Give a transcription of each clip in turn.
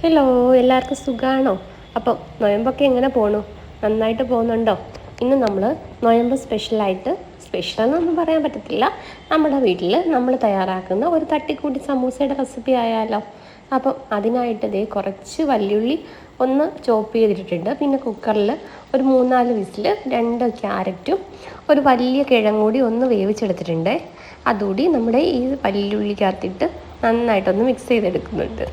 Hello, എല്ലാവർക്കും സുഖമാണോ? അപ്പം നൊയമ്പൊക്കെ എങ്ങനെ പോണു? നന്നായിട്ട് പോകുന്നുണ്ടോ? ഇന്ന് നമ്മൾ നൊയമ്പ് സ്പെഷ്യലെന്നൊന്നും പറയാൻ പറ്റത്തില്ല, നമ്മുടെ വീട്ടിൽ നമ്മൾ തയ്യാറാക്കുന്ന ഒരു തട്ടിക്കൂട്ടി സമൂസയുടെ റെസിപ്പി ആയാലോ. അപ്പം അതിനായിട്ട് കുറച്ച് വല്യുള്ളി ഒന്ന് ചോപ്പ് ചെയ്തിട്ടുണ്ട്. പിന്നെ കുക്കറിൽ ഒരു 3-4 വിസിൽ 2 ക്യാരറ്റും ഒരു വലിയ കിഴങ്ങ് കൂടി ഒന്ന് വേവിച്ചെടുത്തിട്ടുണ്ട്. അതുകൂടി നമ്മുടെ ഈ വല്യുള്ളിക്കകത്തിട്ട് നന്നായിട്ടൊന്ന് മിക്സ് ചെയ്തെടുക്കുന്നുണ്ട്.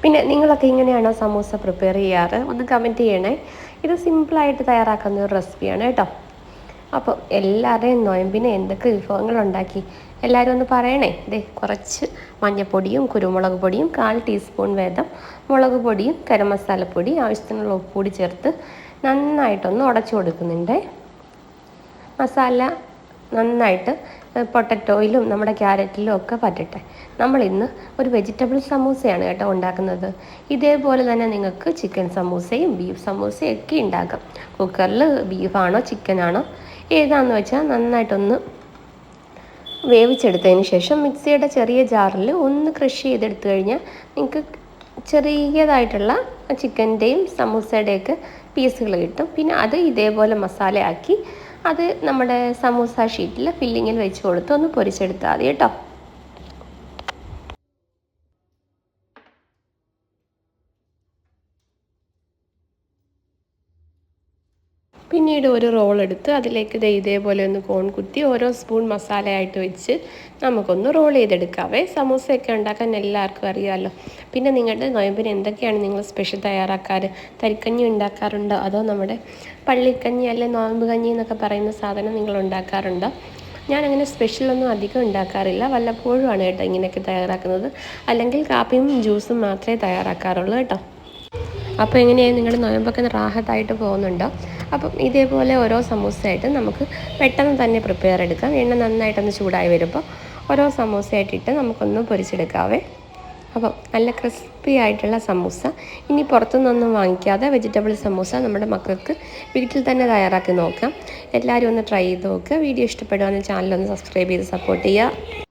പിന്നെ നിങ്ങളൊക്കെ ഇങ്ങനെയാണോ സമൂസ പ്രിപ്പയർ ചെയ്യാറ്? ഒന്ന് കമൻറ്റ് ചെയ്യണേ. ഇത് സിമ്പിളായിട്ട് തയ്യാറാക്കുന്ന ഒരു റെസിപ്പിയാണ് കേട്ടോ. അപ്പോൾ എല്ലാവരുടെയും നൊയമ്പിന് എന്തൊക്കെ വിഭവങ്ങളുണ്ടാക്കി എല്ലാവരും ഒന്ന് പറയണേ. കുറച്ച് മഞ്ഞൾപ്പൊടിയും കുരുമുളക് പൊടിയും 1/4 ടീസ്പൂൺ വീതം മുളക് പൊടിയും ഗരം മസാലപ്പൊടി ആവശ്യത്തിനുള്ള ഉപ്പുകൂടി ചേർത്ത് നന്നായിട്ടൊന്ന് ഉടച്ചു കൊടുക്കുന്നുണ്ട്. മസാല നന്നായിട്ട് പൊട്ടറ്റോയിലും നമ്മുടെ ക്യാരറ്റിലും ഒക്കെ പറ്റട്ടെ. നമ്മളിന്ന് ഒരു വെജിറ്റബിൾ സമൂസയാണ് കേട്ടോ ഉണ്ടാക്കുന്നത്. ഇതേപോലെ തന്നെ നിങ്ങൾക്ക് ചിക്കൻ സമൂസയും ബീഫ് സമൂസയും ഒക്കെ ഉണ്ടാക്കാം. കുക്കറിൽ ബീഫാണോ ചിക്കനാണോ ഏതാണെന്ന് വെച്ചാൽ നന്നായിട്ടൊന്ന് വേവിച്ചെടുത്തതിന് ശേഷം മിക്സിയുടെ ചെറിയ ജാറിൽ ഒന്ന് ക്രഷ് ചെയ്തെടുത്തു കഴിഞ്ഞാൽ നിങ്ങൾക്ക് ചെറിയതായിട്ടുള്ള ചിക്കൻ്റെയും സമൂസയുടെയൊക്കെ പീസുകൾ കിട്ടും. പിന്നെ അത് ഇതേപോലെ മസാലയാക്കി അത് നമ്മുടെ സമൂസ ഷീറ്റിൽ ഫില്ലിങ്ങിൽ വെച്ച് കൊടുത്ത് ഒന്ന് പൊരിച്ചെടുത്താൽ മതി കേട്ടോ. പിന്നീട് ഒരു റോൾ എടുത്ത് അതിലേക്ക് ഇതേപോലെ ഒന്ന് കോൺ കുത്തി ഓരോ സ്പൂൺ മസാലയായിട്ട് വെച്ച് നമുക്കൊന്ന് റോൾ ചെയ്തെടുക്കാവേ. സമൂസയൊക്കെ ഉണ്ടാക്കാൻ എല്ലാവർക്കും അറിയാമല്ലോ. പിന്നെ നിങ്ങളുടെ നൊയമ്പിന് എന്തൊക്കെയാണ് നിങ്ങൾ സ്പെഷ്യൽ തയ്യാറാക്കാറ്? തരിക്കഞ്ഞി ഉണ്ടാക്കാറുണ്ടോ? അതോ നമ്മുടെ പള്ളിക്കഞ്ഞി അല്ലെ നോയമ്പ് കഞ്ഞി എന്നൊക്കെ പറയുന്ന സാധനം നിങ്ങൾ ഉണ്ടാക്കാറുണ്ടോ? ഞാനങ്ങനെ സ്പെഷ്യലൊന്നും അധികം ഉണ്ടാക്കാറില്ല, വല്ലപ്പോഴുമാണ് കേട്ടോ ഇങ്ങനെയൊക്കെ തയ്യാറാക്കുന്നത്. അല്ലെങ്കിൽ കാപ്പിയും ജ്യൂസും മാത്രമേ തയ്യാറാക്കാറുള്ളൂ കേട്ടോ. അപ്പോൾ എങ്ങനെയാണ് നിങ്ങളുടെ നൊയമ്പൊക്കെ റാഹത്തായിട്ട് പോകുന്നുണ്ടോ? അപ്പം ഇതേപോലെ ഓരോ സമൂസയായിട്ട് നമുക്ക് പെട്ടെന്ന് തന്നെ പ്രിപ്പയർ എടുക്കാം. എണ്ണ നന്നായിട്ടൊന്ന് ചൂടായി വരുമ്പോൾ ഓരോ സമൂസയായിട്ടിട്ട് നമുക്കൊന്ന് പൊരിച്ചെടുക്കാവേ. അപ്പം നല്ല ക്രിസ്പി ആയിട്ടുള്ള സമൂസ ഇനി പുറത്തുനിന്നൊന്നും വാങ്ങിക്കാതെ വെജിറ്റബിൾ സമൂസ നമ്മുടെ മക്കൾക്ക് വീട്ടിൽ തന്നെ തയ്യാറാക്കി നോക്കാം. എല്ലാവരും ഒന്ന് ട്രൈ ചെയ്ത് നോക്കുക. വീഡിയോ ഇഷ്ടപ്പെടുകയാണെങ്കിൽ ചാനലൊന്ന് സബ്സ്ക്രൈബ് ചെയ്ത് സപ്പോർട്ട് ചെയ്യുക.